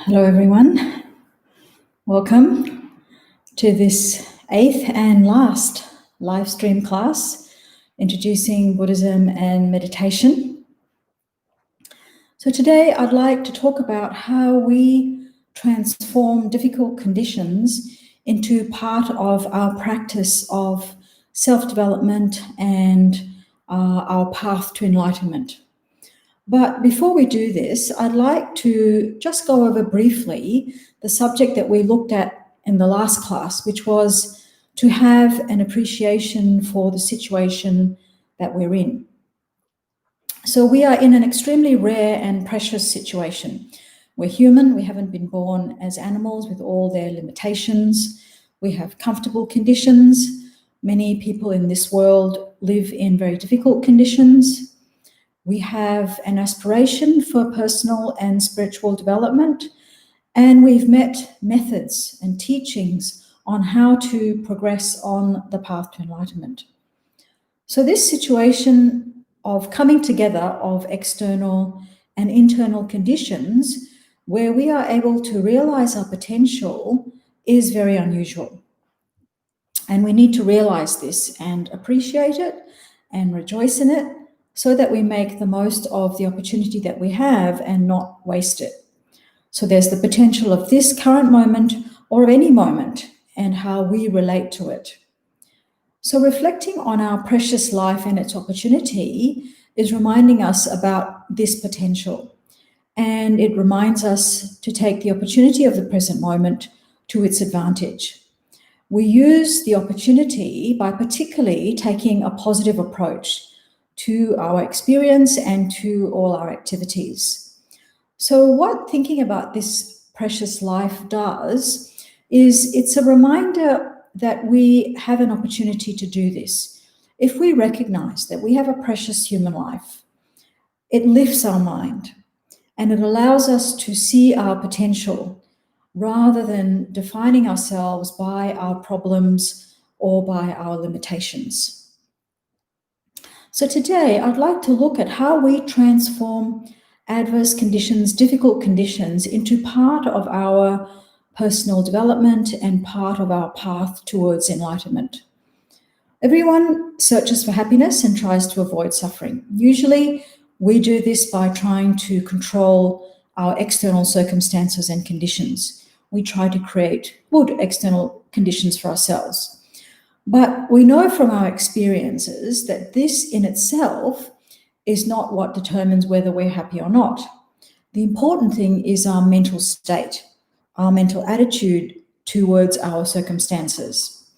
Hello everyone, welcome to this 8th and last live stream class introducing Buddhism and meditation. So today I'd like to talk about how we transform difficult conditions into part of our practice of self-development and our path to enlightenment. But before we do this, I'd like to just go over briefly the subject that we looked at in the last class, which was to have an appreciation for the situation that we're in. So we are in an extremely rare and precious situation. We're human, we haven't been born as animals with all their limitations. We have comfortable conditions. Many people in this world live in very difficult conditions. We have an aspiration for personal and spiritual development, and we've met methods and teachings on how to progress on the path to enlightenment. So this situation of coming together of external and internal conditions where we are able to realize our potential is very unusual. And we need to realize this and appreciate it and rejoice in it, so that we make the most of the opportunity that we have and not waste it. So there's the potential of this current moment or of any moment and how we relate to it. So reflecting on our precious life and its opportunity is reminding us about this potential. And it reminds us to take the opportunity of the present moment to its advantage. We use the opportunity by particularly taking a positive approach to our experience and to all our activities. So what thinking about this precious life does is it's a reminder that we have an opportunity to do this. If we recognize that we have a precious human life, it lifts our mind and it allows us to see our potential rather than defining ourselves by our problems or by our limitations. So today I'd like to look at how we transform adverse conditions, difficult conditions, into part of our personal development and part of our path towards enlightenment. Everyone searches for happiness and tries to avoid suffering. Usually we do this by trying to control our external circumstances and conditions. We try to create good external conditions for ourselves. But we know from our experiences that this in itself is not what determines whether we're happy or not. The important thing is our mental state, our mental attitude towards our circumstances.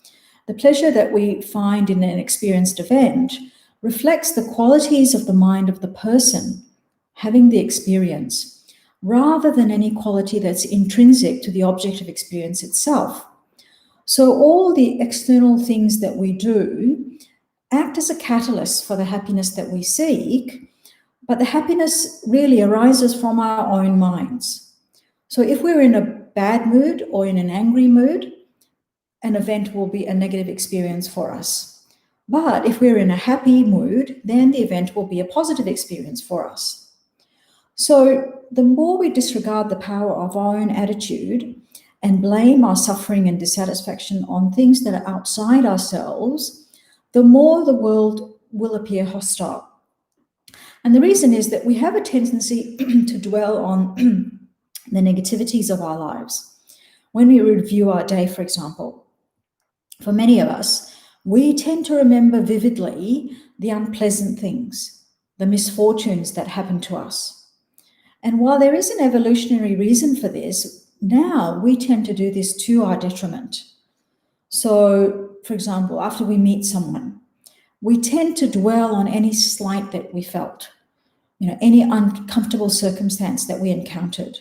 The pleasure that we find in an experienced event reflects the qualities of the mind of the person having the experience, rather than any quality that's intrinsic to the object of experience itself. So all the external things that we do act as a catalyst for the happiness that we seek, but the happiness really arises from our own minds. So if we're in a bad mood or in an angry mood, an event will be a negative experience for us. But if we're in a happy mood, then the event will be a positive experience for us. So the more we disregard the power of our own attitude and blame our suffering and dissatisfaction on things that are outside ourselves, the more the world will appear hostile. And the reason is that we have a tendency to dwell on the negativities of our lives. When we review our day, for example, for many of us, we tend to remember vividly the unpleasant things, the misfortunes that happen to us. And while there is an evolutionary reason for this, now we tend to do this to our detriment. So, for example, after we meet someone, we tend to dwell on any slight that we felt, any uncomfortable circumstance that we encountered.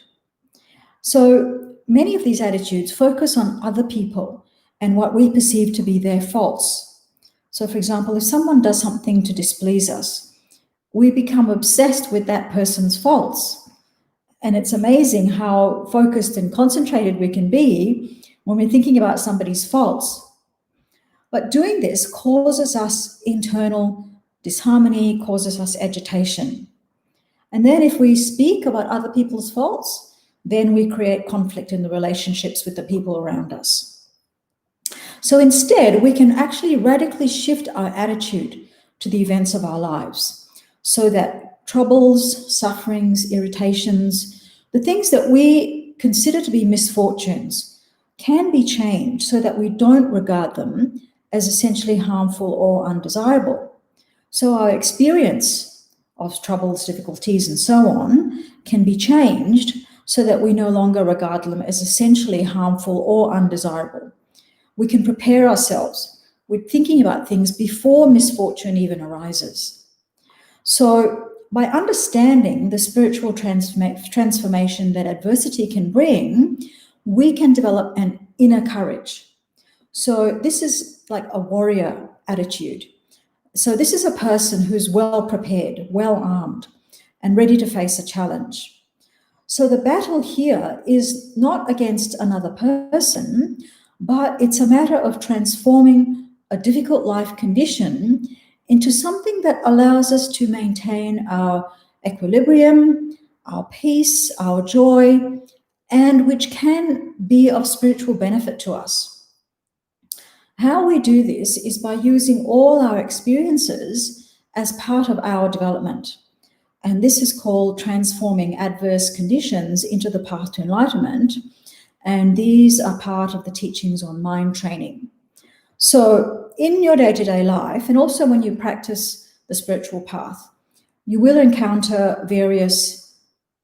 So many of these attitudes focus on other people and what we perceive to be their faults. So, for example, if someone does something to displease us, we become obsessed with that person's faults. And it's amazing how focused and concentrated we can be when we're thinking about somebody's faults. But doing this causes us internal disharmony, causes us agitation. And then if we speak about other people's faults, then we create conflict in the relationships with the people around us. So instead, we can actually radically shift our attitude to the events of our lives so that troubles, sufferings, irritations, the things that we consider to be misfortunes can be changed so that we don't regard them as essentially harmful or undesirable. So our experience of troubles, difficulties, and so on can be changed so that we no longer regard them as essentially harmful or undesirable. We can prepare ourselves with thinking about things before misfortune even arises. So by understanding the spiritual transformation that adversity can bring, we can develop an inner courage. So this is like a warrior attitude. So this is a person who's well prepared, well armed, and ready to face a challenge. So the battle here is not against another person, but it's a matter of transforming a difficult life condition into something that allows us to maintain our equilibrium, our peace, our joy, and which can be of spiritual benefit to us. How we do this is by using all our experiences as part of our development. And this is called transforming adverse conditions into the path to enlightenment. And these are part of the teachings on mind training. So in your day-to-day life, and also when you practice the spiritual path, you will encounter various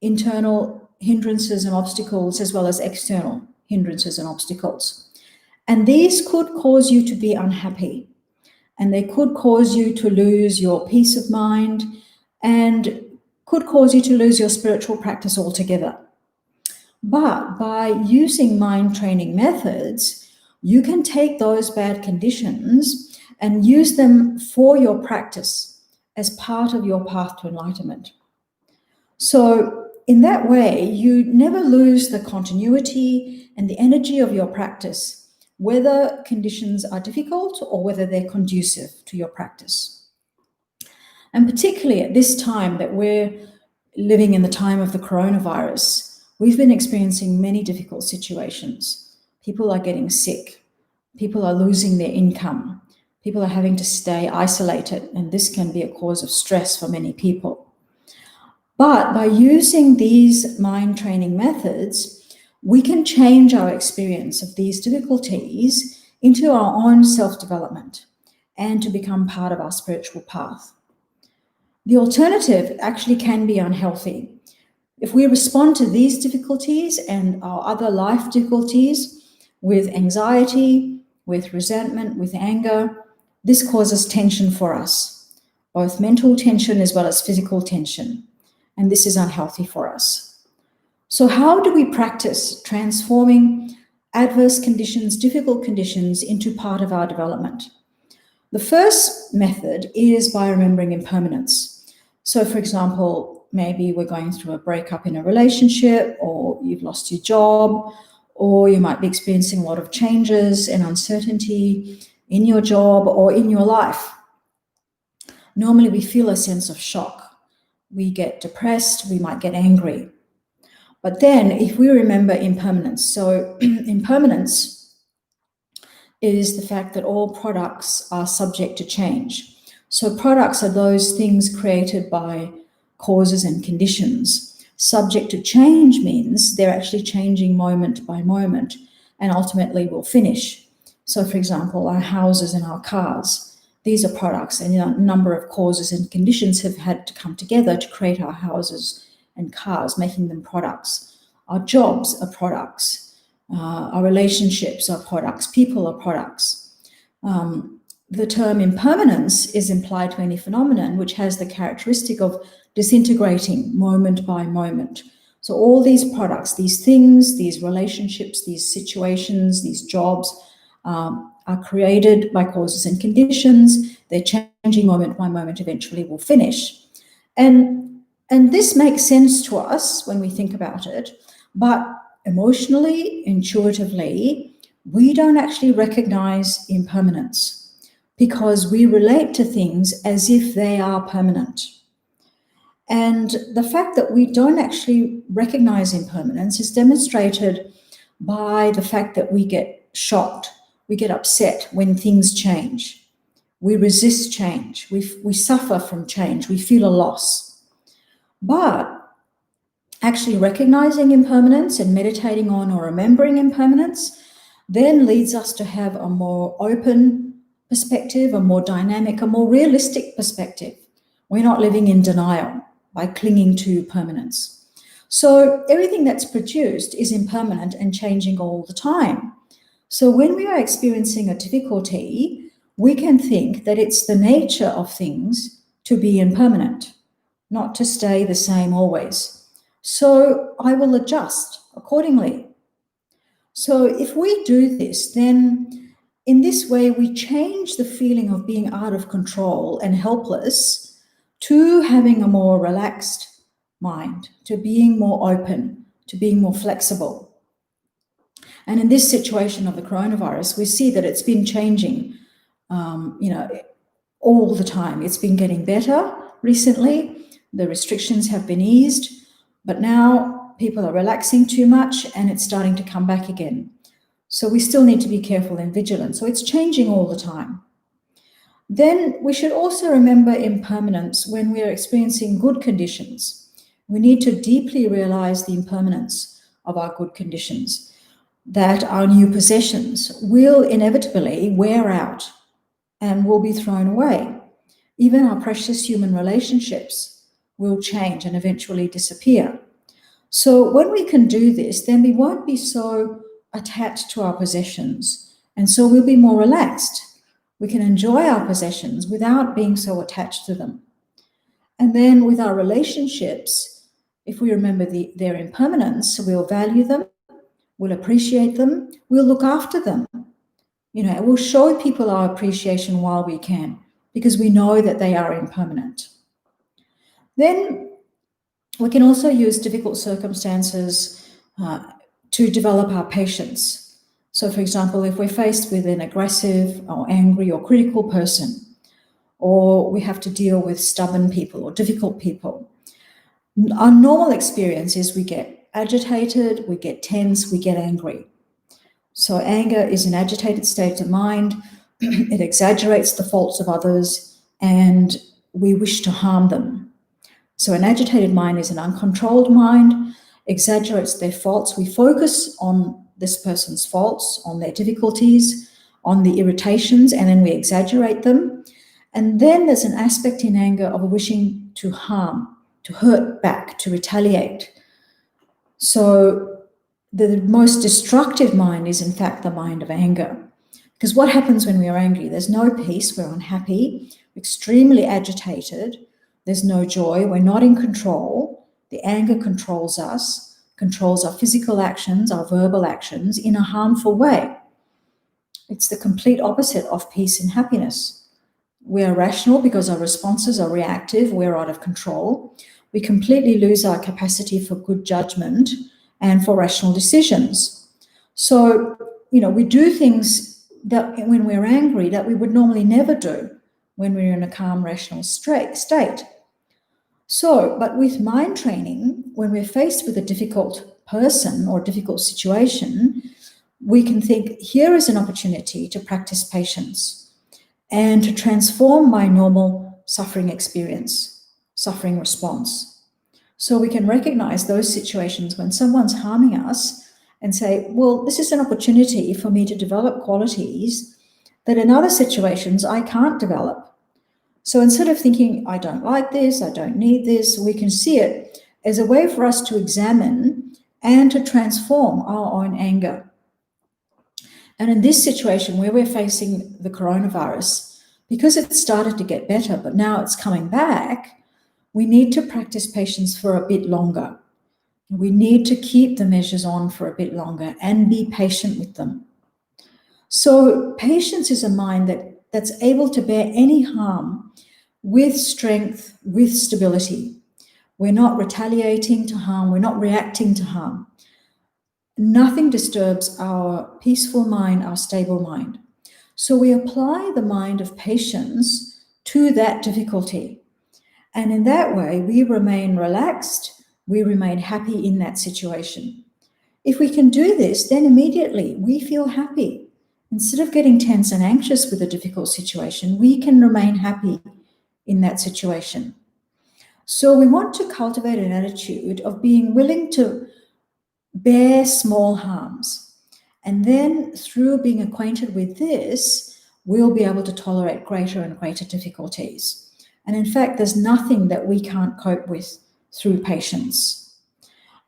internal hindrances and obstacles as well as external hindrances and obstacles. And these could cause you to be unhappy, and they could cause you to lose your peace of mind and could cause you to lose your spiritual practice altogether. But by using mind training methods, you can take those bad conditions and use them for your practice as part of your path to enlightenment. So in that way, you never lose the continuity and the energy of your practice, whether conditions are difficult or whether they're conducive to your practice. And particularly at this time that we're living in the time of the coronavirus, we've been experiencing many difficult situations. People are getting sick. People are losing their income. People are having to stay isolated, and this can be a cause of stress for many people. But by using these mind training methods, we can change our experience of these difficulties into our own self-development and to become part of our spiritual path. The alternative actually can be unhealthy. If we respond to these difficulties and our other life difficulties with anxiety, with resentment, with anger, this causes tension for us, both mental tension as well as physical tension, and this is unhealthy for us. So how do we practice transforming adverse conditions, difficult conditions, into part of our development? The first method is by remembering impermanence. So for example, maybe we're going through a breakup in a relationship, or you've lost your job, or you might be experiencing a lot of changes and uncertainty in your job or in your life. Normally we feel a sense of shock. We get depressed, we might get angry. But then if we remember impermanence, so impermanence is the fact that all products are subject to change. So products are those things created by causes and conditions. Subject to change means they're actually changing moment by moment and ultimately will finish. So for example, our houses and our cars, these are products, and a number of causes and conditions have had to come together to create our houses and cars, making them products. Our jobs are products. Our relationships are products. People are products. The term impermanence is implied to any phenomenon which has the characteristic of disintegrating moment by moment. So all these products, these things, these relationships, these situations, these jobs are created by causes and conditions. They're changing moment by moment, eventually will finish. And this makes sense to us when we think about it, but emotionally, intuitively, we don't actually recognize impermanence because we relate to things as if they are permanent. And the fact that we don't actually recognize impermanence is demonstrated by the fact that we get shocked, we get upset when things change. We resist change, we suffer from change, we feel a loss. But actually recognizing impermanence and meditating on or remembering impermanence then leads us to have a more open perspective, a more dynamic, a more realistic perspective. We're not living in denial by clinging to permanence. So everything that's produced is impermanent and changing all the time. So when we are experiencing a difficulty, we can think that it's the nature of things to be impermanent, not to stay the same always. So I will adjust accordingly. So if we do this, then in this way, we change the feeling of being out of control and helpless to having a more relaxed mind, to being more open, to being more flexible. And in this situation of the coronavirus, we see that it's been changing, all the time. It's been getting better recently. The restrictions have been eased, but now people are relaxing too much and it's starting to come back again. So we still need to be careful and vigilant. So it's changing all the time. Then we should also remember impermanence when we are experiencing good conditions. We need to deeply realize the impermanence of our good conditions, that our new possessions will inevitably wear out and will be thrown away. Even our precious human relationships will change and eventually disappear. So when we can do this, then we won't be so attached to our possessions, and so we'll be more relaxed. We can enjoy our possessions without being so attached to them. And then with our relationships, if we remember their impermanence, we'll value them, we'll appreciate them, we'll look after them. We'll show people our appreciation while we can, because we know that they are impermanent. Then we can also use difficult circumstances to develop our patience. So, for example, if we're faced with an aggressive or angry or critical person, or we have to deal with stubborn people or difficult people, our normal experience is we get agitated, we get tense, we get angry. So anger is an agitated state of mind. It exaggerates the faults of others and we wish to harm them. So an agitated mind is an uncontrolled mind, exaggerates their faults. We focus on this person's faults, on their difficulties, on the irritations, and then we exaggerate them. And then there's an aspect in anger of wishing to harm, to hurt back, to retaliate. So the most destructive mind is, in fact, the mind of anger. Because what happens when we are angry? There's no peace, we're unhappy, extremely agitated, there's no joy, we're not in control. The anger controls us, controls our physical actions, our verbal actions in a harmful way. It's the complete opposite of peace and happiness. We are rational because our responses are reactive, we're out of control. We completely lose our capacity for good judgment and for rational decisions. So, we do things that when we're angry that we would normally never do when we're in a calm, rational state. So, but with mind training, when we're faced with a difficult person or difficult situation, we can think, here is an opportunity to practice patience and to transform my normal suffering experience, suffering response. So we can recognize those situations when someone's harming us and say, well, this is an opportunity for me to develop qualities that in other situations I can't develop. So instead of thinking, I don't like this, I don't need this, we can see it as a way for us to examine and to transform our own anger. And in this situation where we're facing the coronavirus, because it started to get better, but now it's coming back, we need to practice patience for a bit longer. We need to keep the measures on for a bit longer and be patient with them. So patience is a mind that's able to bear any harm with strength, with stability. We're not retaliating to harm, we're not reacting to harm. Nothing disturbs our peaceful mind, our stable mind. So we apply the mind of patience to that difficulty. And in that way, we remain relaxed, we remain happy in that situation. If we can do this, then immediately we feel happy. Instead of getting tense and anxious with a difficult situation, we can remain happy in that situation. So we want to cultivate an attitude of being willing to bear small harms. And then through being acquainted with this, we'll be able to tolerate greater and greater difficulties. And in fact, there's nothing that we can't cope with through patience.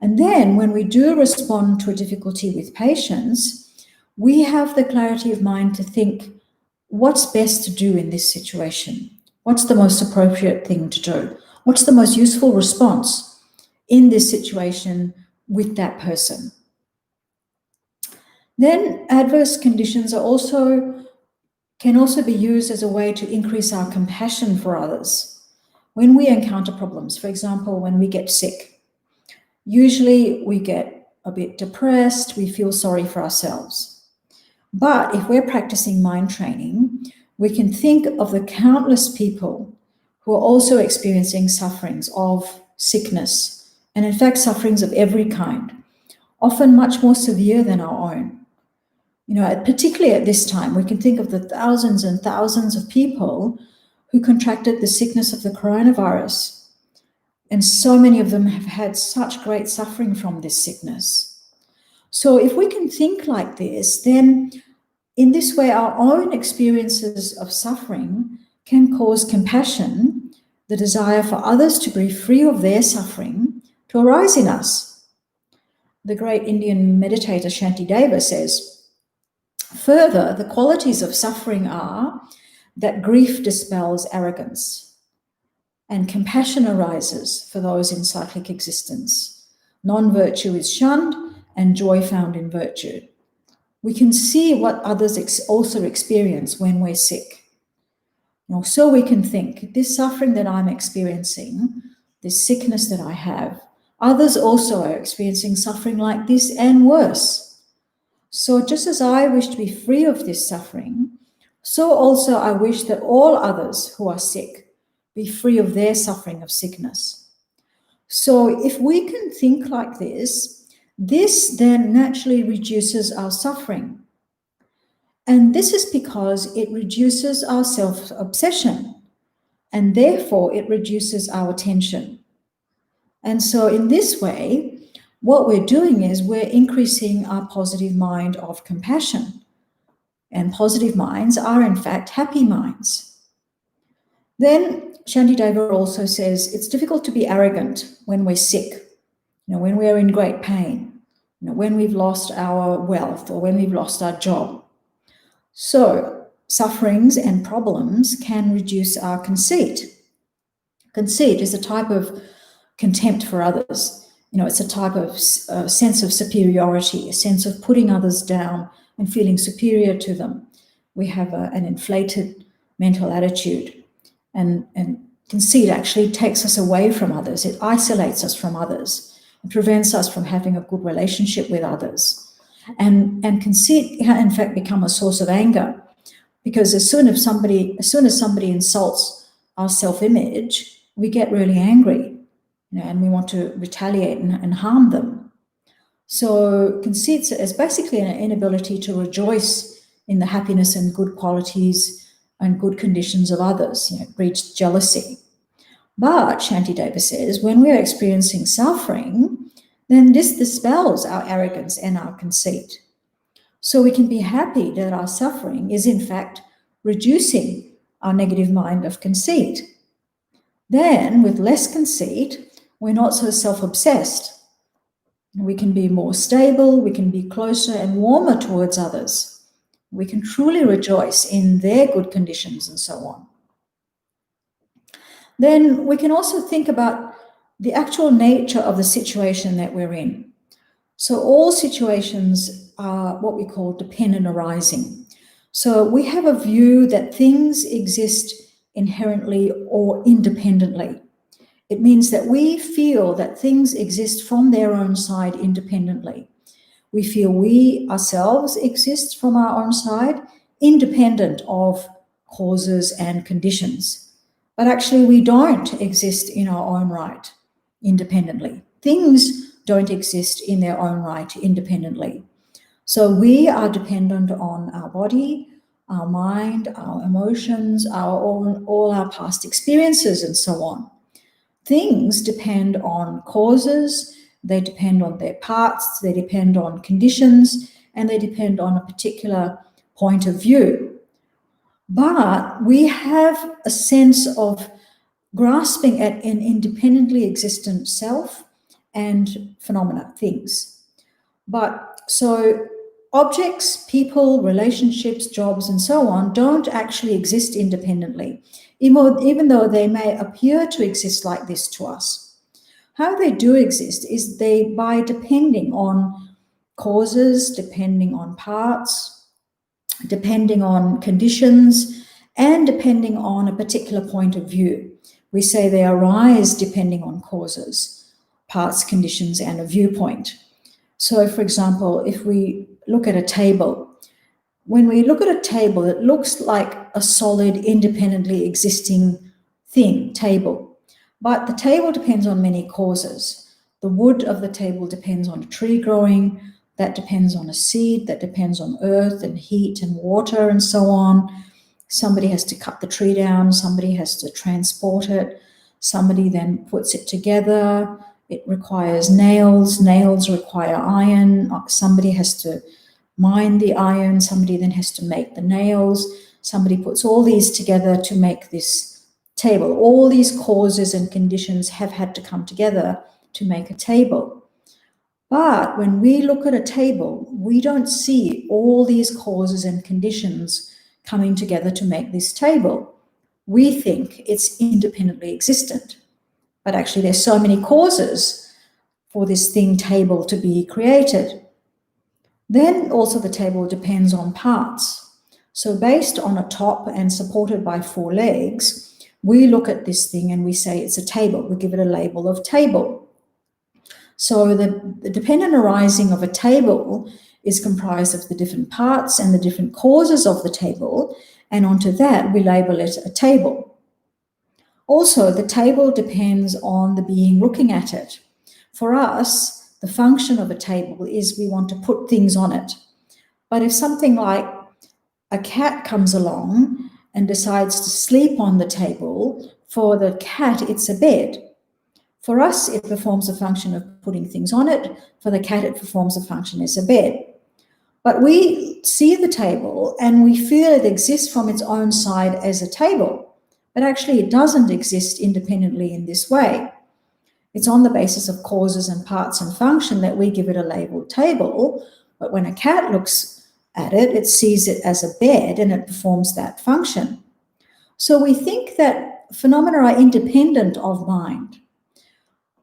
And then when we do respond to a difficulty with patience, we have the clarity of mind to think, what's best to do in this situation? What's the most appropriate thing to do? What's the most useful response in this situation with that person? Then adverse conditions can also be used as a way to increase our compassion for others. When we encounter problems, for example, when we get sick, usually we get a bit depressed, we feel sorry for ourselves. But if we're practicing mind training, we can think of the countless people who are also experiencing sufferings of sickness, and in fact, sufferings of every kind, often much more severe than our own. Particularly at this time, we can think of the thousands and thousands of people who contracted the sickness of the coronavirus. And so many of them have had such great suffering from this sickness. So if we can think like this, then in this way, our own experiences of suffering can cause compassion, the desire for others to be free of their suffering, to arise in us. The great Indian meditator Shantideva says, further, the qualities of suffering are that grief dispels arrogance and compassion arises for those in cyclic existence. Non-virtue is shunned and joy found in virtue. We can see what others also experience when we're sick. So we can think, this suffering that I'm experiencing, this sickness that I have, others also are experiencing suffering like this and worse. So just as I wish to be free of this suffering, so also I wish that all others who are sick be free of their suffering of sickness. So if we can think like this then naturally reduces our suffering. And this is because it reduces our self-obsession, and therefore it reduces our attention. And so in this way, what we're doing is we're increasing our positive mind of compassion. And positive minds are, in fact, happy minds. Then Shantideva also says it's difficult to be arrogant when we're sick, when we're in great pain, when we've lost our wealth or when we've lost our job. So sufferings and problems can reduce our conceit. Conceit is a type of contempt for others. It's a type of sense of superiority, a sense of putting others down and feeling superior to them. We have an inflated mental attitude, and conceit actually takes us away from others. It isolates us from others. It prevents us from having a good relationship with others. And conceit can, in fact, become a source of anger, because as soon as somebody insults our self-image, we get really angry. And we want to retaliate and harm them. So conceit is basically an inability to rejoice in the happiness and good qualities and good conditions of others. It breeds jealousy. But Shantideva says, when we're experiencing suffering, then this dispels our arrogance and our conceit. So we can be happy that our suffering is in fact reducing our negative mind of conceit. Then, with less conceit, we're not so self-obsessed. We can be more stable, we can be closer and warmer towards others. We can truly rejoice in their good conditions and so on. Then we can also think about the actual nature of the situation that we're in. So all situations are what we call dependent arising. So we have a view that things exist inherently or independently. It means that we feel that things exist from their own side independently. We feel we ourselves exist from our own side, independent of causes and conditions. But actually, we don't exist in our own right independently. Things don't exist in their own right independently. So we are dependent on our body, our mind, our emotions, all our past experiences, and so on. Things depend on causes, they depend on their parts, they depend on conditions, and they depend on a particular point of view. But we have a sense of grasping at an independently existent self and phenomena, things. But so objects, people, relationships, jobs, and so on don't actually exist independently, even though they may appear to exist like this to us. How they do exist is by depending on causes, depending on parts, depending on conditions, and depending on a particular point of view. We say they arise depending on causes, parts, conditions, and a viewpoint. So, for example, if we look at a table, when we look at a table, it looks like a solid, independently existing thing, table. But the table depends on many causes. The wood of the table depends on a tree growing, that depends on a seed, that depends on earth and heat and water and so on. Somebody has to cut the tree down, somebody has to transport it, somebody then puts it together. It requires nails, nails require iron, somebody has to mine the iron, somebody then has to make the nails, somebody puts all these together to make this table. All these causes and conditions have had to come together to make a table. But when we look at a table, we don't see all these causes and conditions coming together to make this table. We think it's independently existent. But actually, there's so many causes for this thing table to be created. Then also the table depends on parts. So based on a top and supported by 4 legs, we look at this thing and we say it's a table. We give it a label of table. So the dependent arising of a table is comprised of the different parts and the different causes of the table, and onto that we label it a table. Also, the table depends on the being looking at it. For us, the function of a table is we want to put things on it. But if something like a cat comes along and decides to sleep on the table, for the cat it's a bed. For us, it performs a function of putting things on it. For the cat, it performs a function as a bed. But we see the table and we feel it exists from its own side as a table. But actually, it doesn't exist independently in this way. It's on the basis of causes and parts and function that we give it a labeled table. But when a cat looks at it, it sees it as a bed and it performs that function. So we think that phenomena are independent of mind.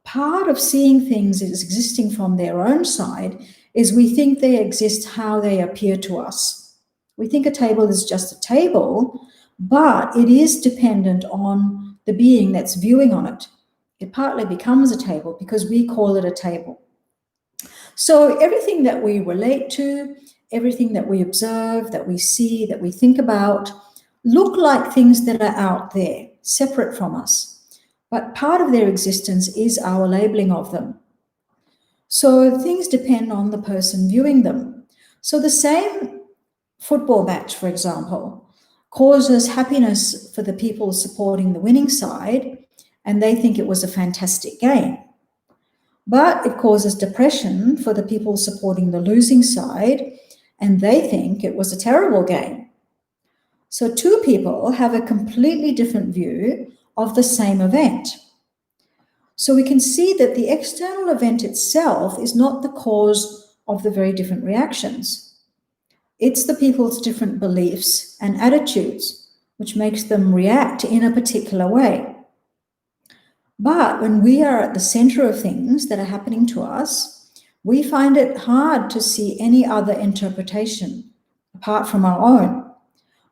Part of seeing things as existing from their own side is we think they exist how they appear to us. We think a table is just a table, but it is dependent on the being that's viewing on it. It partly becomes a table because we call it a table. So everything that we relate to, everything that we observe, that we see, that we think about, look like things that are out there, separate from us. But part of their existence is our labeling of them. So things depend on the person viewing them. So the same football match, for example, causes happiness for the people supporting the winning side, and they think it was a fantastic game. But it causes depression for the people supporting the losing side, and they think it was a terrible game. So 2 people have a completely different view of the same event. So we can see that the external event itself is not the cause of the very different reactions. It's the people's different beliefs and attitudes which makes them react in a particular way. But when we are at the center of things that are happening to us, we find it hard to see any other interpretation apart from our own,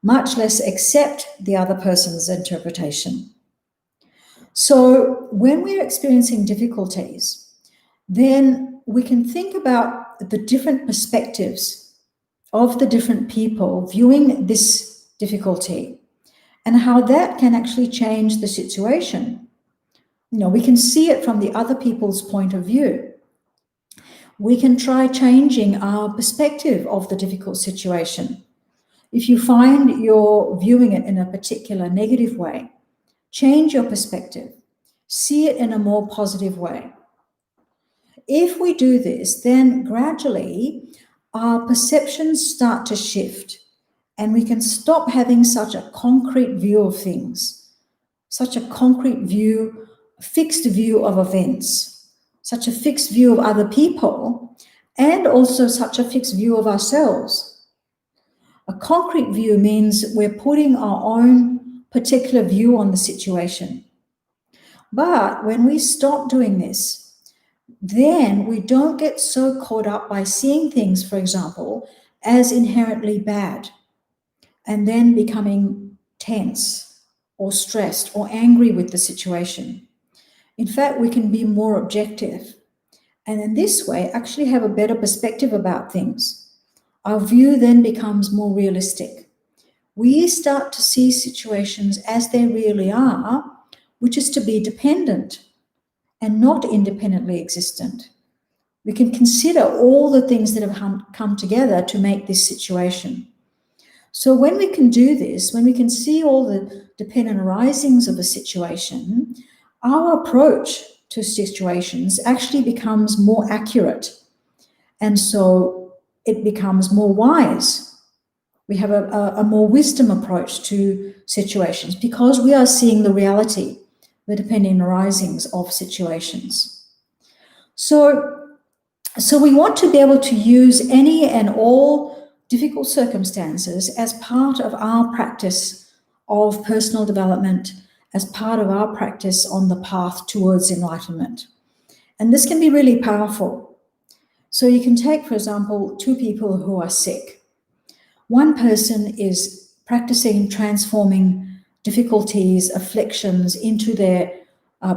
much less accept the other person's interpretation. So when we're experiencing difficulties, then we can think about the different perspectives of the different people viewing this difficulty. and how that can actually change the situation. We can see it from the other people's point of view. We can try changing our perspective of the difficult situation. If you find you're viewing it in a particular negative way, change your perspective. See it in a more positive way. If we do this, then gradually our perceptions start to shift, and we can stop having such a concrete view of things, such a concrete view, fixed view of events, such a fixed view of other people, and also such a fixed view of ourselves. A concrete view means we're putting our own particular view on the situation. But when we stop doing this, then we don't get so caught up by seeing things, for example, as inherently bad, and then becoming tense or stressed or angry with the situation. In fact, we can be more objective, and in this way actually have a better perspective about things. Our view then becomes more realistic. We start to see situations as they really are, which is to be dependent and not independently existent. We can consider all the things that have come together to make this situation. So when we can do this, when we can see all the dependent arisings of a situation, our approach to situations actually becomes more accurate. And so it becomes more wise. We have a more wisdom approach to situations because we are seeing the reality, the dependent arisings of situations. So we want to be able to use any and all difficult circumstances as part of our practice of personal development, as part of our practice on the path towards enlightenment. And this can be really powerful. So you can take, for example, two people who are sick. One person is practicing transforming difficulties, afflictions into their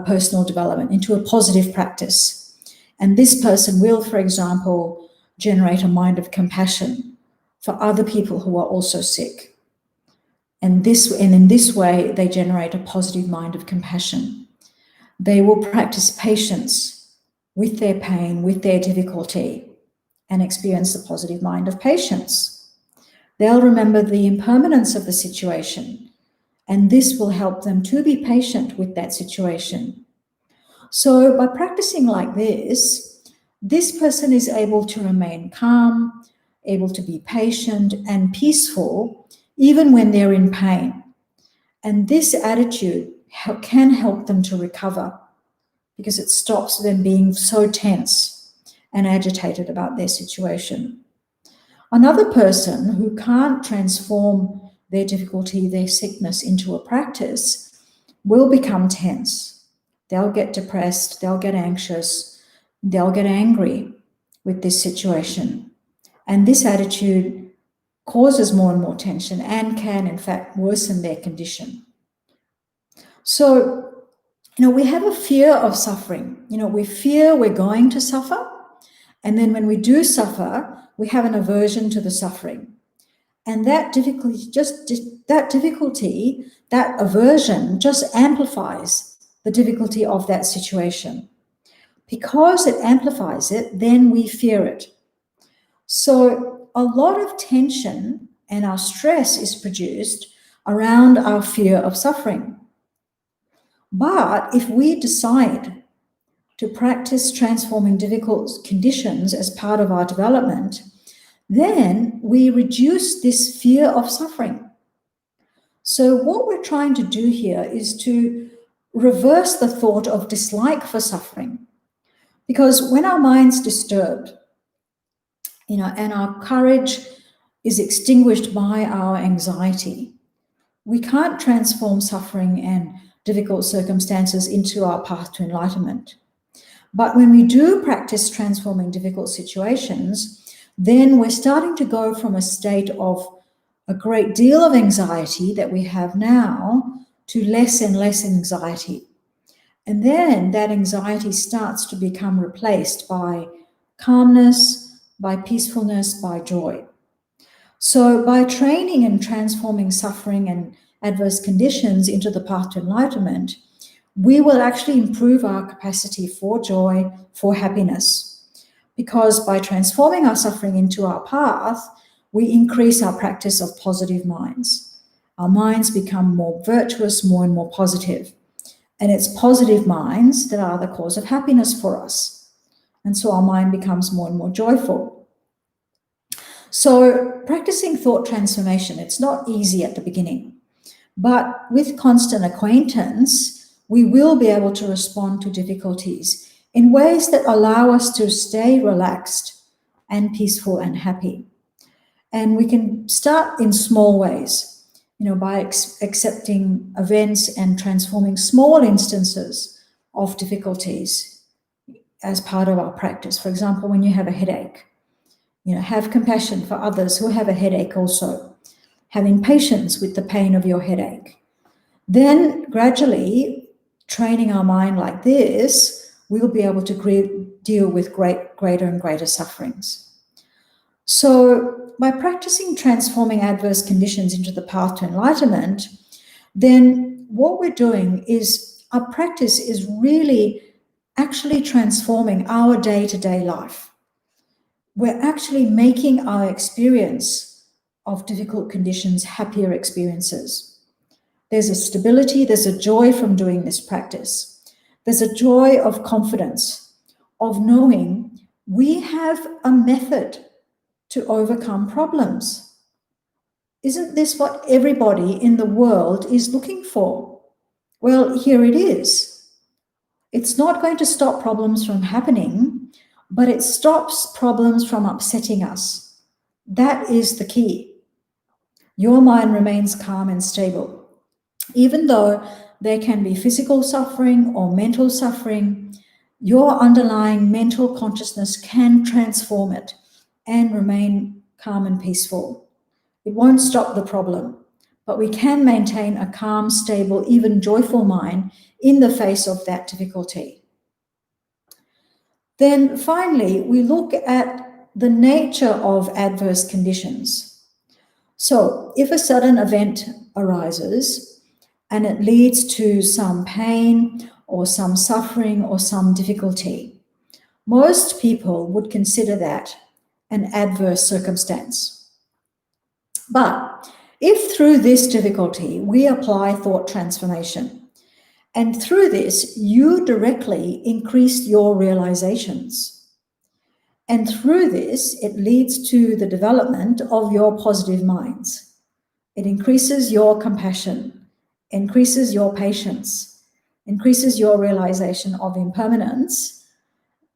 personal development, into a positive practice. And this person will, for example, generate a mind of compassion for other people who are also sick. And in this way, they generate a positive mind of compassion. They will practice patience with their pain, with their difficulty, and experience the positive mind of patience. They'll remember the impermanence of the situation, and this will help them to be patient with that situation. So by practicing like this person is able to remain calm, able to be patient and peaceful, even when they're in pain. And this attitude can help them to recover because it stops them being so tense and agitated about their situation. Another person who can't transform their difficulty, their sickness into a practice will become tense. They'll get depressed, they'll get anxious, they'll get angry with this situation. And this attitude causes more and more tension and can, in fact, worsen their condition. So, we have a fear of suffering. We fear we're going to suffer. And then when we do suffer, we have an aversion to the suffering. And that difficulty, that aversion just amplifies the difficulty of that situation. Because it amplifies it, then we fear it. So a lot of tension and our stress is produced around our fear of suffering. But if we decide to practice transforming difficult conditions as part of our development, then we reduce this fear of suffering. So what we're trying to do here is to reverse the thought of dislike for suffering. Because when our mind's disturbed, and our courage is extinguished by our anxiety, we can't transform suffering and difficult circumstances into our path to enlightenment. But when we do practice transforming difficult situations, then we're starting to go from a state of a great deal of anxiety that we have now to less and less anxiety. And then that anxiety starts to become replaced by calmness, by peacefulness, by joy. So by training and transforming suffering adverse conditions into the path to enlightenment, we will actually improve our capacity for joy, for happiness. Because by transforming our suffering into our path, we increase our practice of positive minds. Our minds become more virtuous, more and more positive. And it's positive minds that are the cause of happiness for us. And so our mind becomes more and more joyful. So practicing thought transformation, it's not easy at the beginning, but with constant acquaintance, we will be able to respond to difficulties in ways that allow us to stay relaxed and peaceful and happy. And we can start in small ways, by accepting events and transforming small instances of difficulties as part of our practice. For example, when you have a headache, have compassion for others who have a headache also, having patience with the pain of your headache. Then gradually training our mind like this, we'll be able to deal with greater and greater sufferings. So by practicing transforming adverse conditions into the path to enlightenment, then what we're doing is our practice is really actually transforming our day-to-day life. We're actually making our experience of difficult conditions happier experiences. There's a stability, there's a joy from doing this practice. There's a joy of confidence, of knowing we have a method to overcome problems. Isn't this what everybody in the world is looking for? Well, here it is. It's not going to stop problems from happening, but it stops problems from upsetting us. That is the key. Your mind remains calm and stable. Even though there can be physical suffering or mental suffering, your underlying mental consciousness can transform it and remain calm and peaceful. It won't stop the problem, but we can maintain a calm, stable, even joyful mind in the face of that difficulty. Then finally, we look at the nature of adverse conditions. So if a sudden event arises and it leads to some pain or some suffering or some difficulty, most people would consider that an adverse circumstance. But if through this difficulty we apply thought transformation, and through this you directly increase your realizations, and through this it leads to the development of your positive minds. It increases your compassion, increases your patience, increases your realization of impermanence,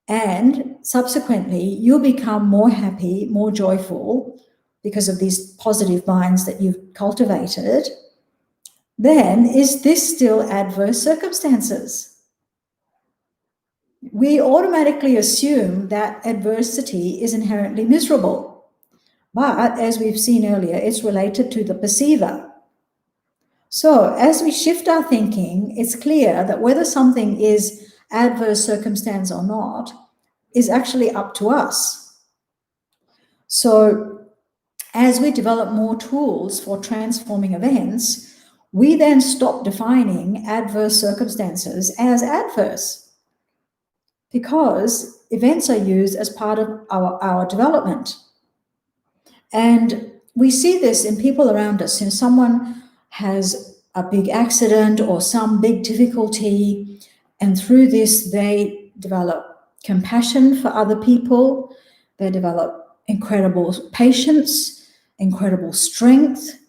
and subsequently you become more happy, more joyful because of these positive minds that you've cultivated. Then is this still adverse circumstances? We automatically assume that adversity is inherently miserable. But as we've seen earlier, it's related to the perceiver. So as we shift our thinking, it's clear that whether something is adverse circumstance or not is actually up to us. So as we develop more tools for transforming events, we then stop defining adverse circumstances as adverse, because events are used as part of our development. And we see this in people around us. Someone has a big accident or some big difficulty, and through this they develop compassion for other people, they develop incredible patience, incredible strength,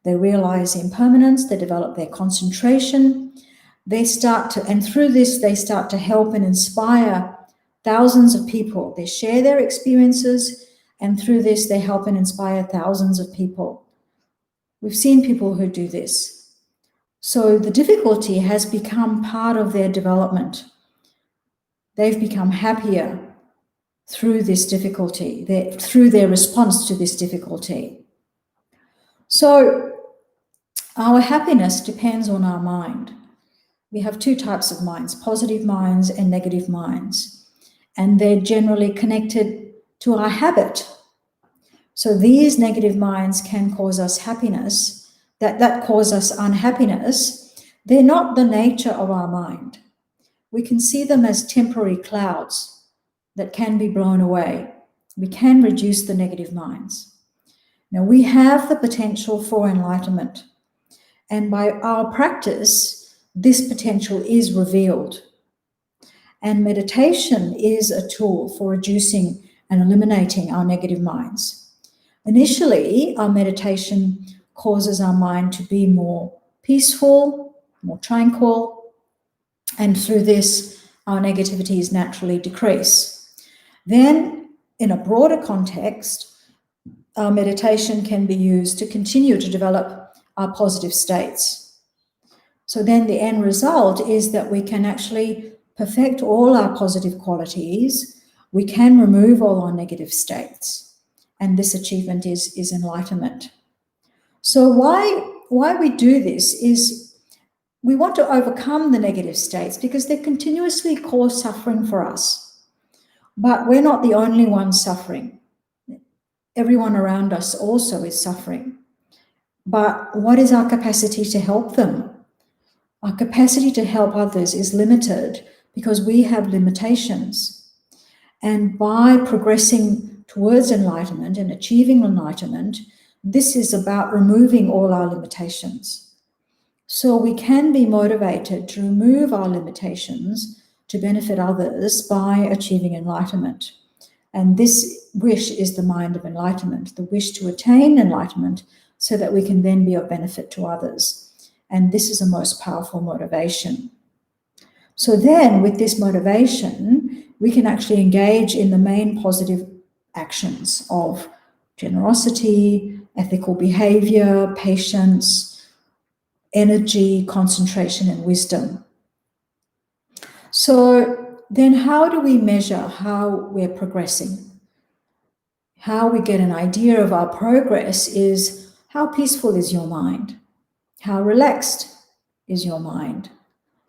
they realize impermanence, they develop their concentration, and through this they start to help and inspire thousands of people. They share their experiences, and through this they help and inspire thousands of people. We've seen people who do this. So the difficulty has become part of their development. They've become happier through this difficulty, through their response to this difficulty. So our happiness depends on our mind. We have two types of minds, positive minds and negative minds, and they're generally connected to our habit. So these negative minds can cause us happiness that cause us unhappiness, they're not the nature of our mind. We can see them as temporary clouds that can be blown away. We can reduce the negative minds. Now, we have the potential for enlightenment, and by our practice, this potential is revealed. And meditation is a tool for reducing and eliminating our negative minds. Initially, our meditation causes our mind to be more peaceful, more tranquil, and through this, our negativities naturally decrease. Then, in a broader context, our meditation can be used to continue to develop our positive states. So then the end result is that we can actually perfect all our positive qualities. We can remove all our negative states. And this achievement is enlightenment. So why we do this is we want to overcome the negative states because they continuously cause suffering for us. But we're not the only ones suffering. Everyone around us also is suffering. But what is our capacity to help them? Our capacity to help others is limited because we have limitations. And by progressing towards enlightenment and achieving enlightenment, this is about removing all our limitations. So we can be motivated to remove our limitations to benefit others by achieving enlightenment. And this wish is the mind of enlightenment, the wish to attain enlightenment so that we can then be of benefit to others. And this is a most powerful motivation. So then with this motivation, we can actually engage in the main positive actions of generosity, ethical behavior, patience, energy, concentration, and wisdom. So then how do we measure how we're progressing? How we get an idea of our progress is how peaceful is your mind? How relaxed is your mind?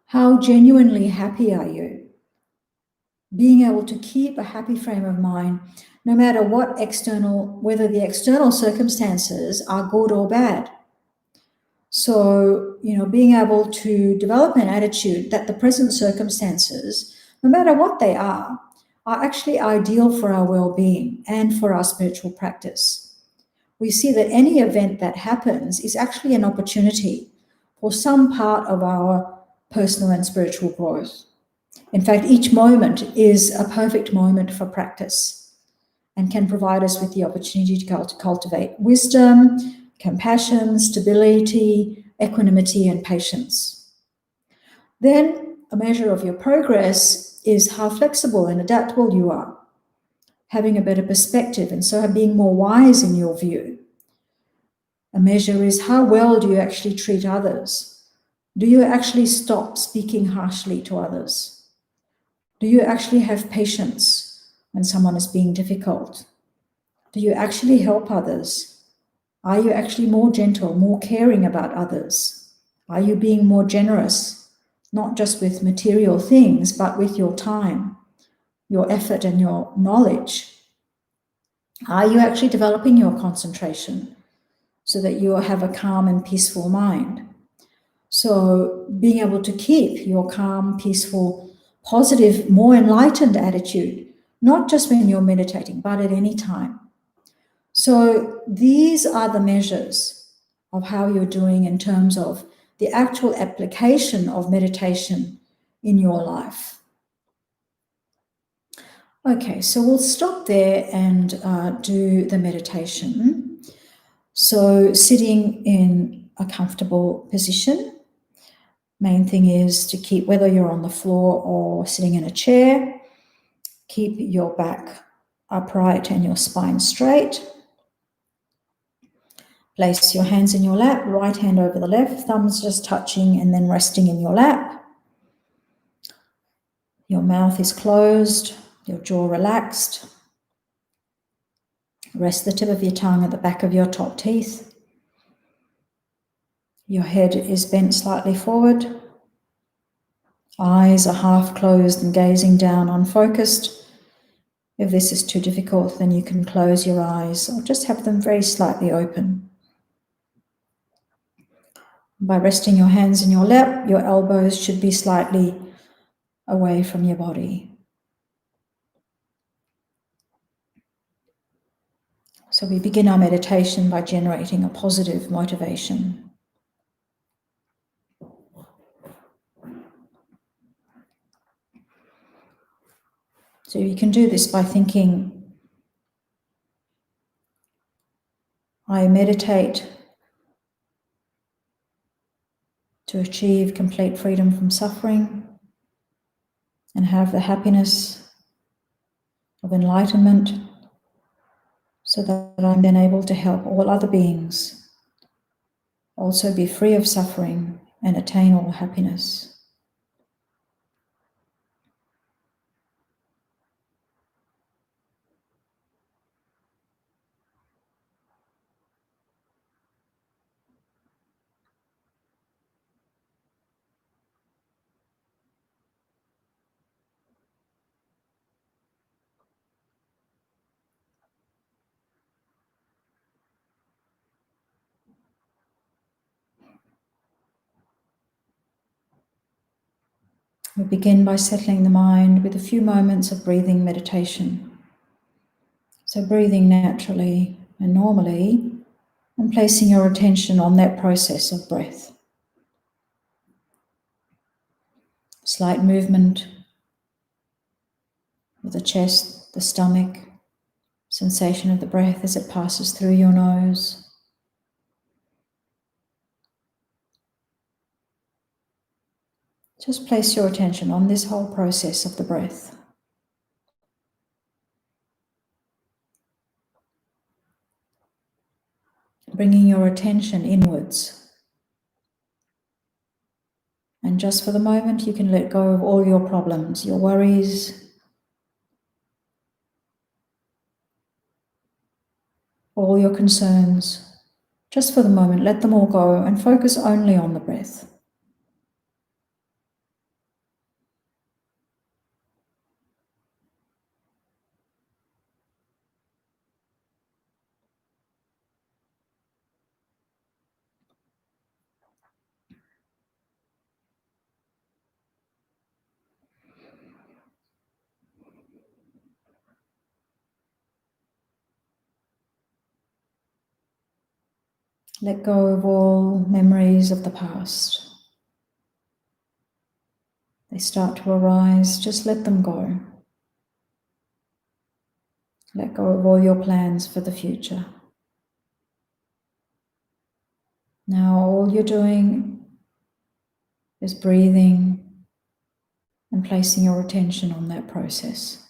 How genuinely happy are you? Being able to keep a happy frame of mind no matter what whether the external circumstances are good or bad. So, being able to develop an attitude that the present circumstances, no matter what they are actually ideal for our well-being and for our spiritual practice. We see that any event that happens is actually an opportunity for some part of our personal and spiritual growth. In fact, each moment is a perfect moment for practice and can provide us with the opportunity to cultivate wisdom, compassion, stability, equanimity, and patience. Then a measure of your progress is how flexible and adaptable you are, having a better perspective, and so being more wise in your view. A measure is how well do you actually treat others? Do you actually stop speaking harshly to others? Do you actually have patience when someone is being difficult? Do you actually help others? Are you actually more gentle, more caring about others? Are you being more generous, not just with material things, but with your time, your effort, and your knowledge? Are you actually developing your concentration so that you have a calm and peaceful mind? So being able to keep your calm, peaceful, positive, more enlightened attitude, not just when you're meditating, but at any time. So these are the measures of how you're doing in terms of the actual application of meditation in your life. Okay, so we'll stop there and do the meditation. So sitting in a comfortable position. Main thing is to keep, whether you're on the floor or sitting in a chair, keep your back upright and your spine straight. Place your hands in your lap, right hand over the left, thumbs just touching and then resting in your lap. Your mouth is closed, your jaw relaxed. Rest the tip of your tongue at the back of your top teeth. Your head is bent slightly forward. Eyes are half closed and gazing down, unfocused. If this is too difficult, then you can close your eyes or just have them very slightly open. By resting your hands in your lap, your elbows should be slightly away from your body. So we begin our meditation by generating a positive motivation. So you can do this by thinking, I meditate to achieve complete freedom from suffering and have the happiness of enlightenment, so that I'm then able to help all other beings also be free of suffering and attain all happiness. We begin by settling the mind with a few moments of breathing meditation. So breathing naturally and normally, and placing your attention on that process of breath. Slight movement of the chest, the stomach, sensation of the breath as it passes through your nose. Just place your attention on this whole process of the breath. Bringing your attention inwards. And just for the moment, you can let go of all your problems, your worries, all your concerns. Just for the moment, let them all go and focus only on the breath. Let go of all memories of the past. They start to arise, just let them go. Let go of all your plans for the future. Now all you're doing is breathing and placing your attention on that process.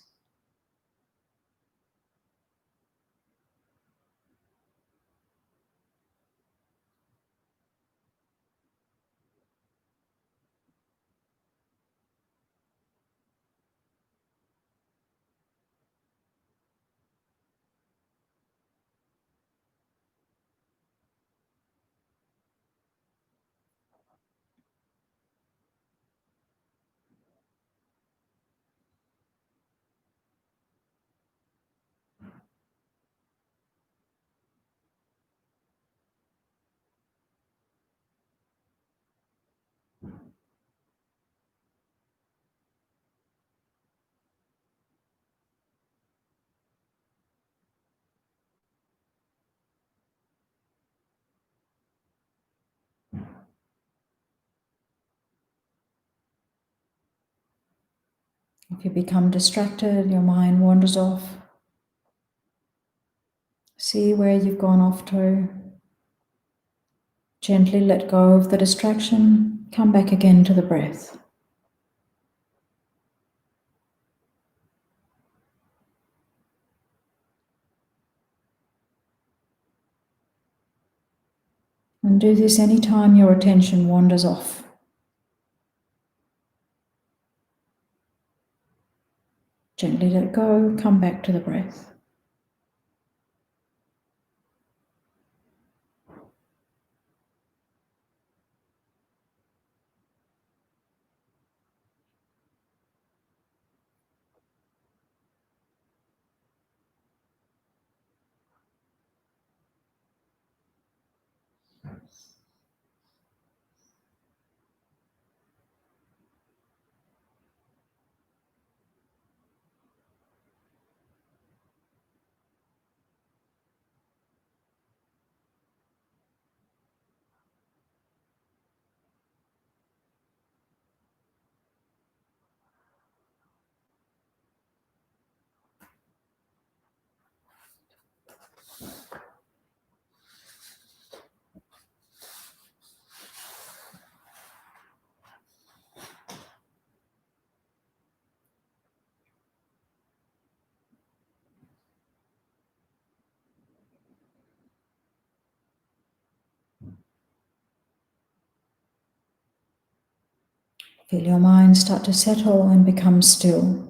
If you become distracted, your mind wanders off. See where you've gone off to. Gently let go of the distraction. Come back again to the breath. And do this anytime your attention wanders off. Gently let go, come back to the breath. Feel your mind start to settle and become still.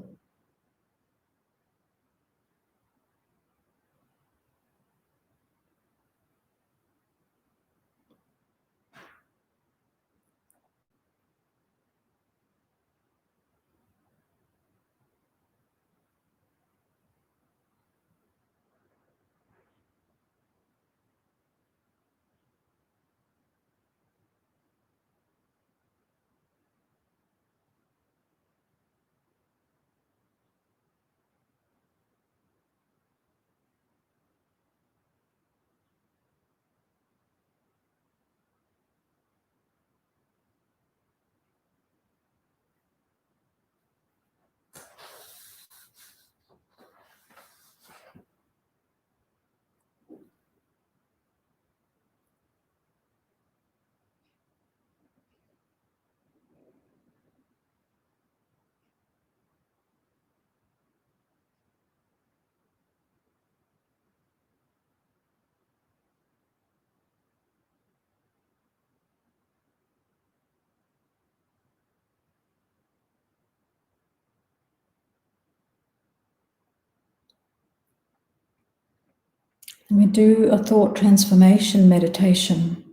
And we do a thought transformation meditation.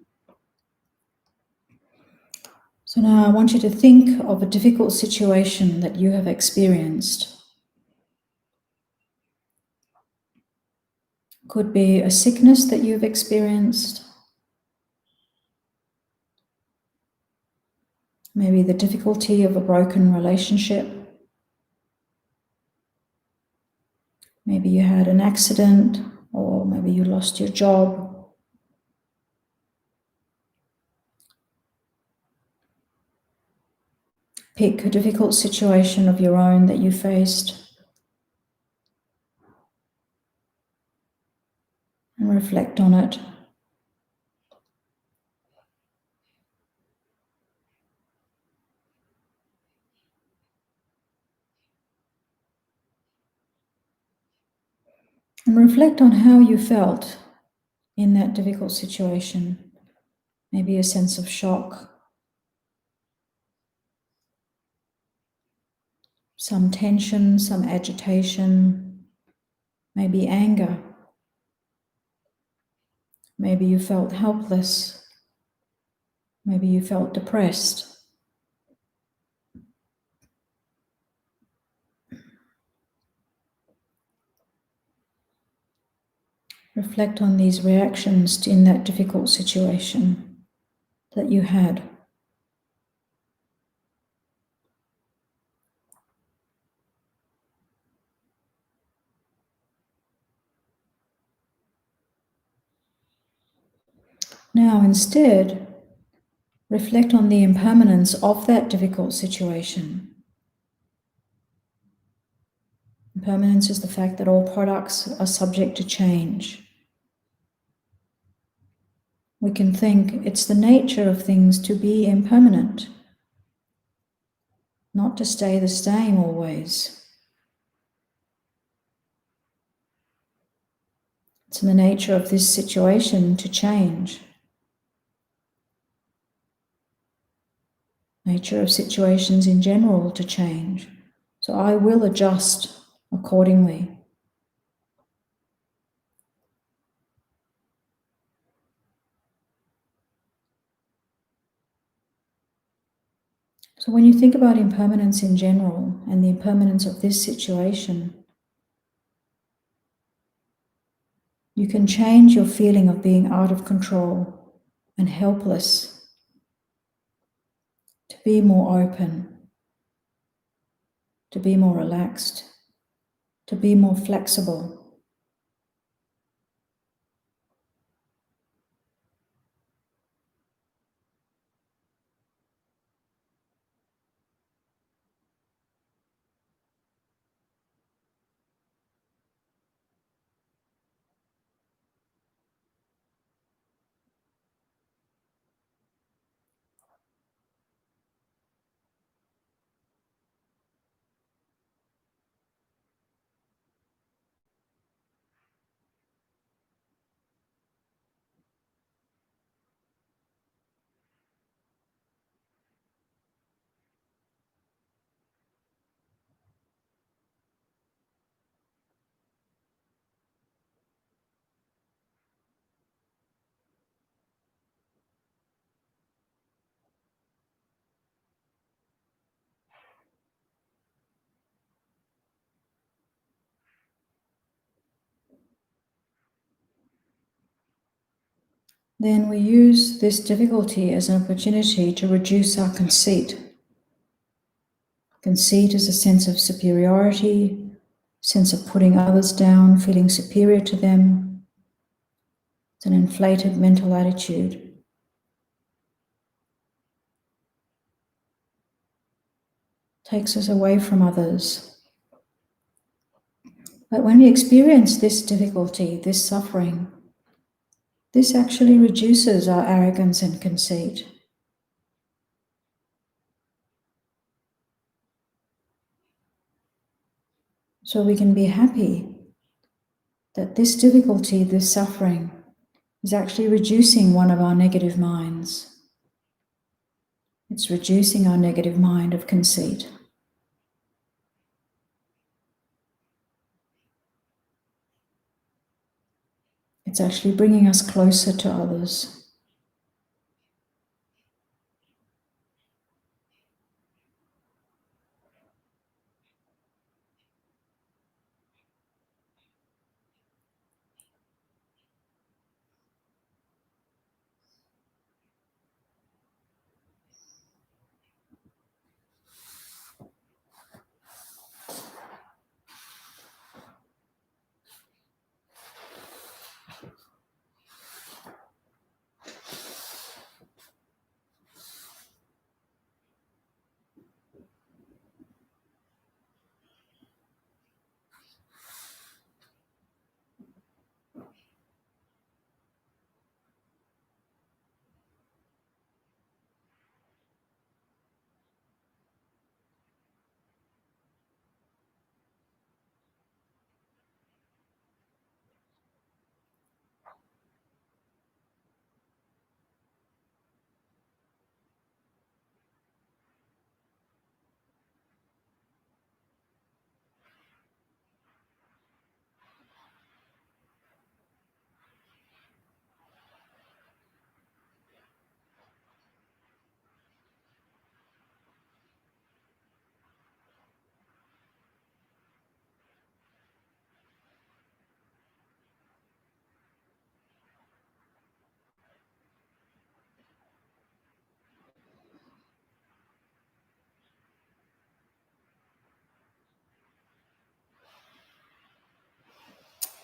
So now I want you to think of a difficult situation that you have experienced. Could be a sickness that you've experienced, maybe the difficulty of a broken relationship, maybe you had an accident, or maybe you lost your job. Pick a difficult situation of your own that you faced and reflect on it. And reflect on how you felt in that difficult situation. Maybe a sense of shock, some tension, some agitation, maybe anger. Maybe you felt helpless. Maybe you felt depressed. Reflect on these reactions in that difficult situation that you had. Now, instead, reflect on the impermanence of that difficult situation. Impermanence is the fact that all products are subject to change. We can think it's the nature of things to be impermanent, not to stay the same always. It's in the nature of this situation to change. Nature of situations in general to change. So I will adjust accordingly. So when you think about impermanence in general and the impermanence of this situation, you can change your feeling of being out of control and helpless to be more open, to be more relaxed, to be more flexible. then we use this difficulty as an opportunity to reduce our conceit. Conceit is a sense of superiority, sense of putting others down, feeling superior to them. It's an inflated mental attitude. Takes us away from others. But when we experience this difficulty, this suffering, this actually reduces our arrogance and conceit. So we can be happy that this difficulty, this suffering, is actually reducing one of our negative minds. It's reducing our negative mind of conceit. It's actually bringing us closer to others.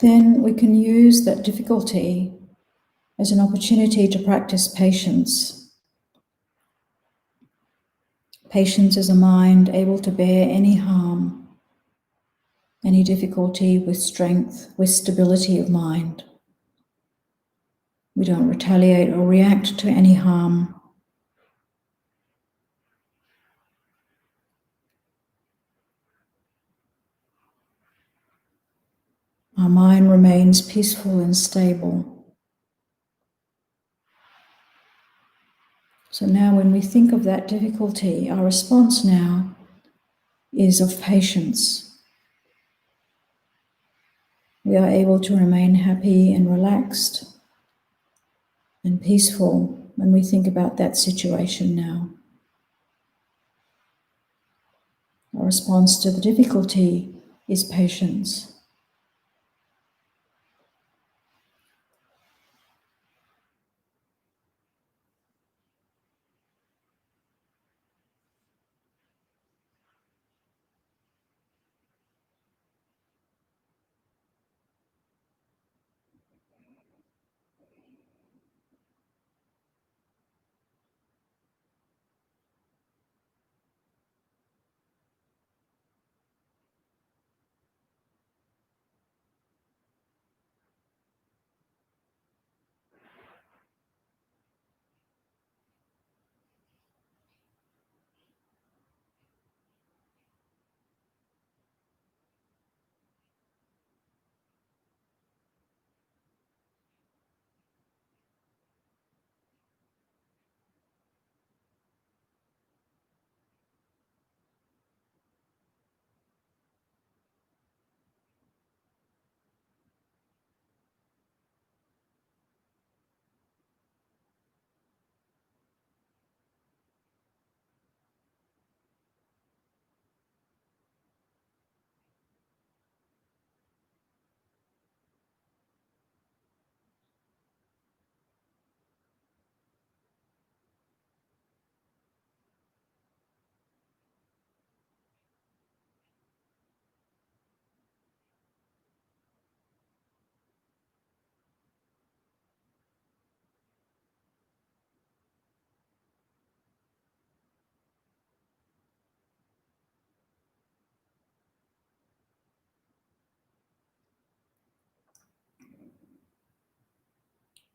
Then we can use that difficulty as an opportunity to practice patience. Patience is a mind able to bear any harm, any difficulty with strength, with stability of mind. We don't retaliate or react to any harm. Our mind remains peaceful and stable. So now when we think of that difficulty, our response now is of patience. We are able to remain happy and relaxed and peaceful when we think about that situation now. Our response to the difficulty is patience.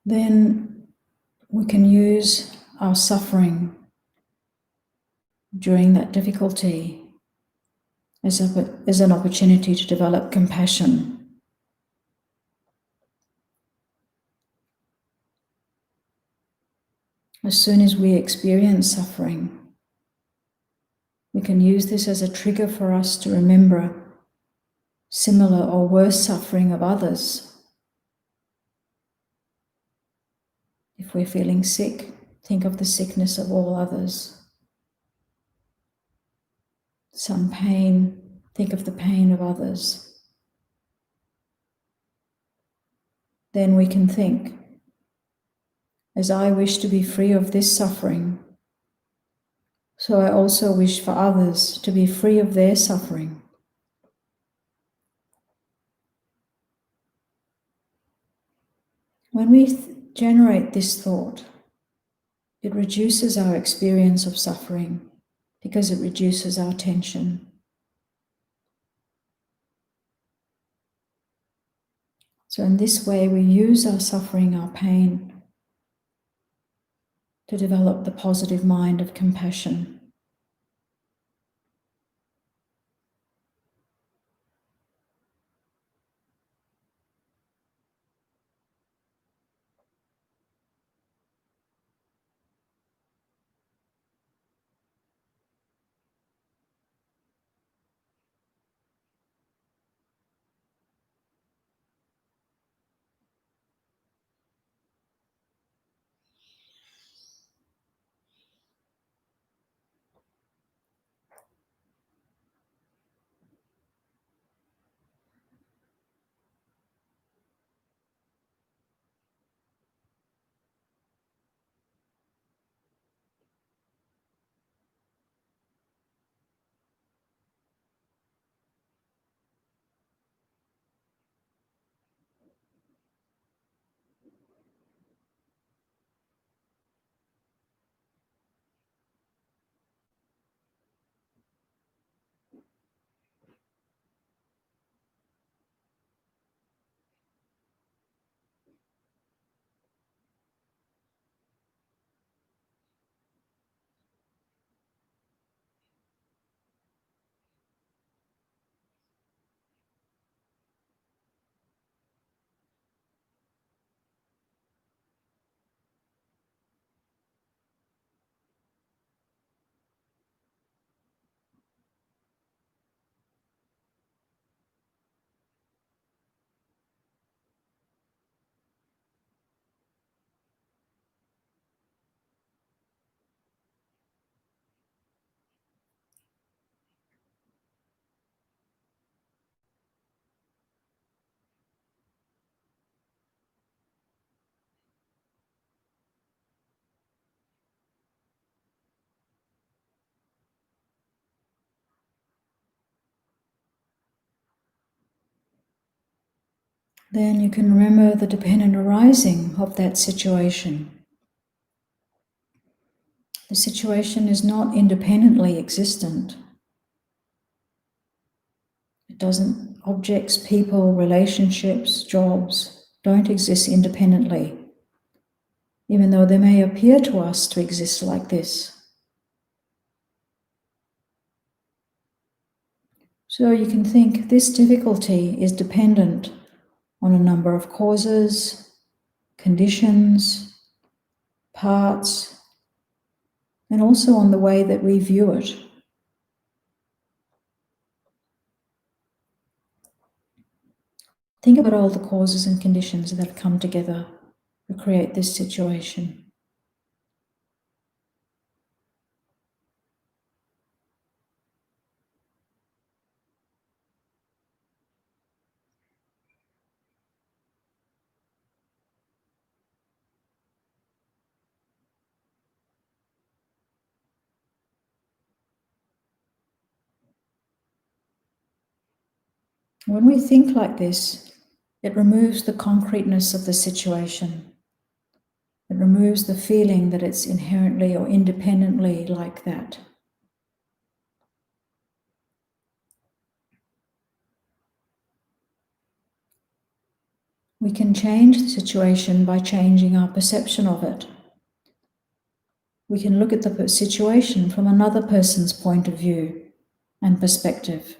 then we can use our suffering during that difficulty as an opportunity to develop compassion. As soon as we experience suffering, we can use this as a trigger for us to remember similar or worse suffering of others. If we're feeling sick, think of the sickness of all others. Some pain, think of the pain of others. Then we can think, as I wish to be free of this suffering, so I also wish for others to be free of their suffering. When we generate this thought, it reduces our experience of suffering because it reduces our tension. So in this way, we use our suffering, our pain, to develop the positive mind of compassion. Then you can remember the dependent arising of that situation. The situation is not independently existent. It doesn't, objects, people, relationships, jobs don't exist independently, even though they may appear to us to exist like this. So you can think this difficulty is dependent on a number of causes, conditions, parts, and also on the way that we view it. Think about all the causes and conditions that have come together to create this situation. When we think like this, it removes the concreteness of the situation. It removes the feeling that it's inherently or independently like that. We can change the situation by changing our perception of it. We can look at the situation from another person's point of view and perspective.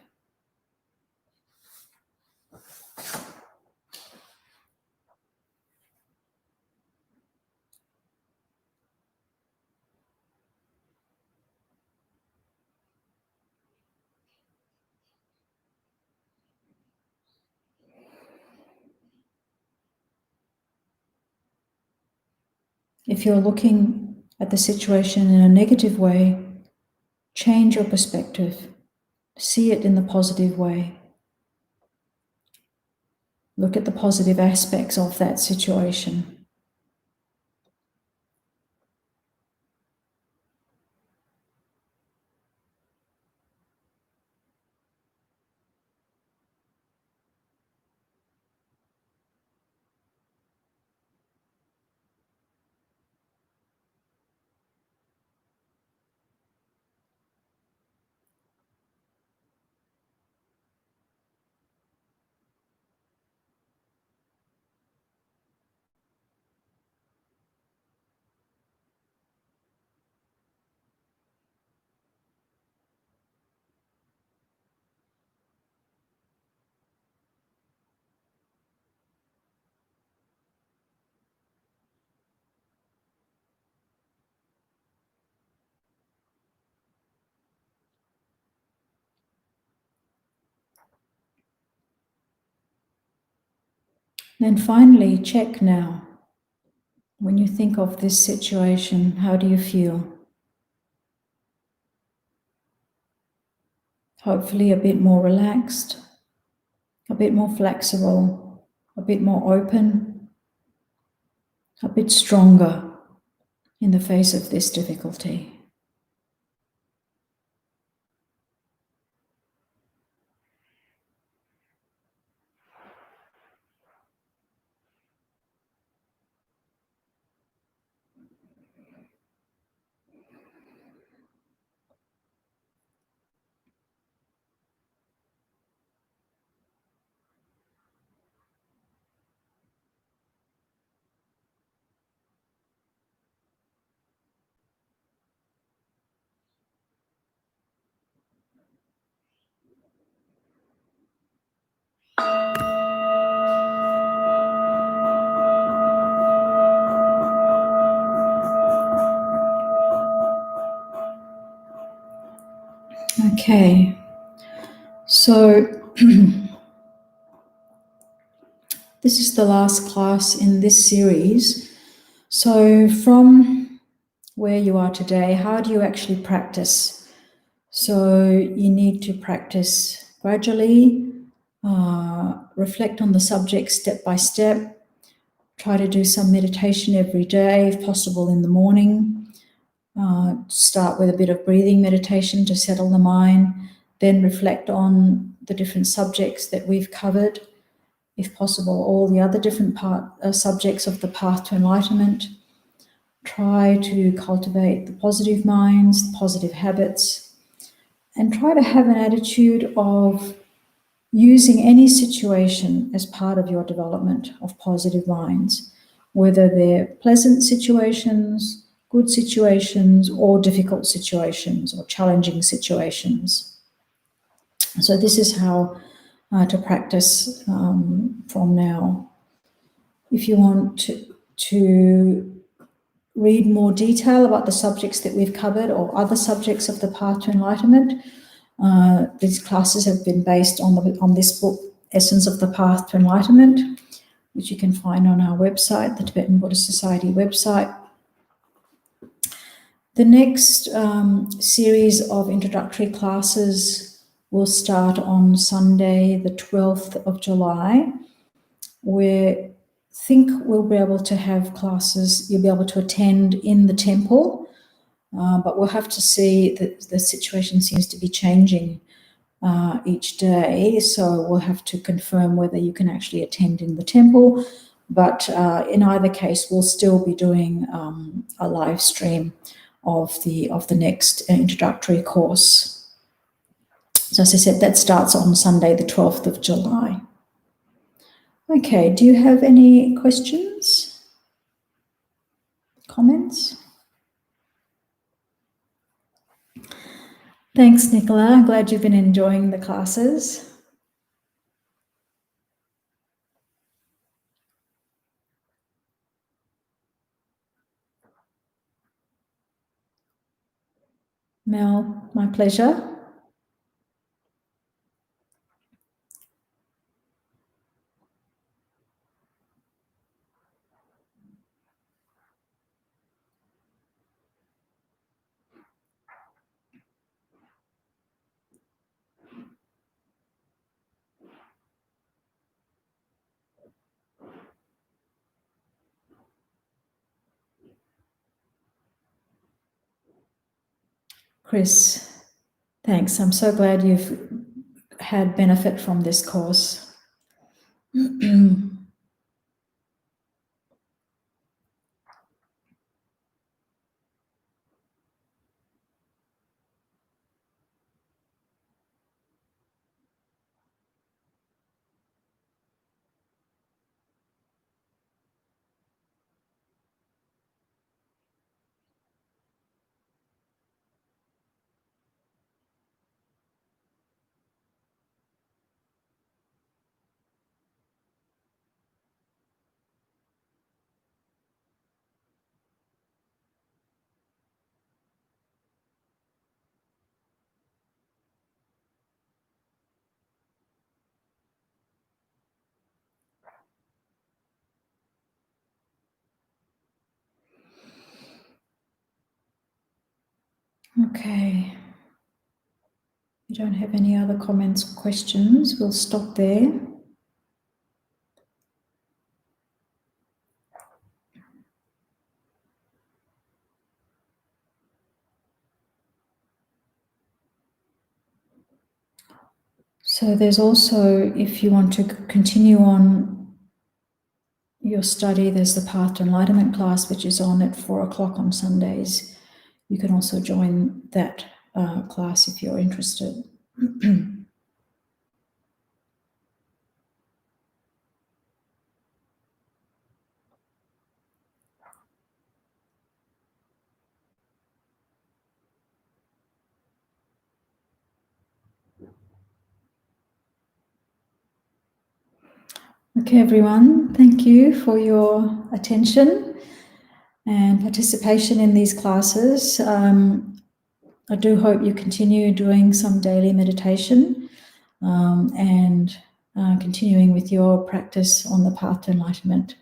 If you're looking at the situation in a negative way, change your perspective. See it in the positive way. Look at the positive aspects of that situation. Then finally, check now. When you think of this situation, how do you feel? Hopefully a bit more relaxed, a bit more flexible, a bit more open, a bit stronger in the face of this difficulty. Okay, so this is the last class in this series. So from where you are today, how do you actually practice? So you need to practice gradually, reflect on the subject step by step, try to do some meditation every day, if possible in the morning. Start with a bit of breathing meditation to settle the mind, then reflect on the different subjects that we've covered, if possible, all the other different subjects of the path to enlightenment. Try to cultivate the positive minds, the positive habits, and try to have an attitude of using any situation as part of your development of positive minds, whether they're pleasant situations, good situations, or difficult situations, or challenging situations. So this is how to practice from now. If you want to read more detail about the subjects that we've covered or other subjects of the path to enlightenment, these classes have been based on this book, Essence of the Path to Enlightenment, which you can find on our website, the Tibetan Buddhist Society website. The next series of introductory classes will start on Sunday, the 12th of July, where think we'll be able to have classes, you'll be able to attend in the temple, but we'll have to see that the situation seems to be changing each day, so we'll have to confirm whether you can actually attend in the temple, but in either case we'll still be doing a live stream of the next introductory course. So as I said, that starts on Sunday the 12th of July. Okay, do you have any questions, comments? Thanks, Nicola. I'm glad you've been enjoying the classes. Mel, my pleasure. Chris, thanks. I'm so glad you've had benefit from this course. Okay. If you don't have any other comments or questions, we'll stop there. So there's also, if you want to continue on your study, there's the Path to Enlightenment class, which is on at 4 o'clock on Sundays. You can also join that class if you're interested. Okay, everyone, thank you for your attention and participation in these classes. I do hope you continue doing some daily meditation and continuing with your practice on the path to enlightenment.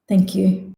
Thank you.